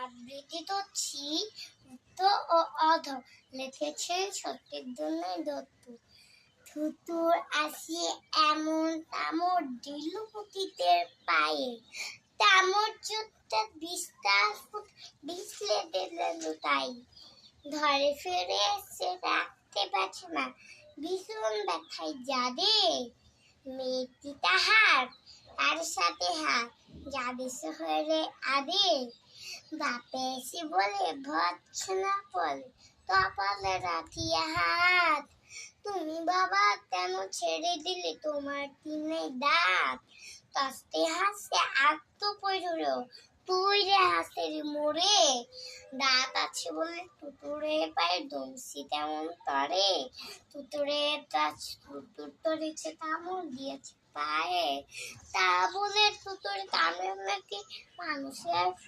আবৃত্তি তো ছি তো ও অধ লিখেছেন সত্যেন্দ্রনাথ দত্ত। থুতুর আসিয়ে এমন তামর দিল পতিতের পায়ে, তামর যুদ্ধে বিস্তার ফুট বিছলে দিলেন তাই। ঘরে ফিরে এসে রাখতে পারছে না, ভীষণ ব্যথায় যাদের। মেয়েটি তাহার তার সাথে হাত যাদেশে হয়ে আদের। বাপে এসে বলে ভৎসনা বলে কপালে রাখিয়া হাত, তুমি বাবা কেন ছেড়ে দিলে তোমার তিনে দাঁত। কষ্টে হাসে আত্ম পড়ল, তুই রে হাসের মোড়ে। দাঁত আছে বলে তুতুরে পায়ে দমসি তেমন তরে। তুতুর তরেছে কামড় দিয়েছে পায়ে, তা বলে তুতুর কামড় নাকি মানুষের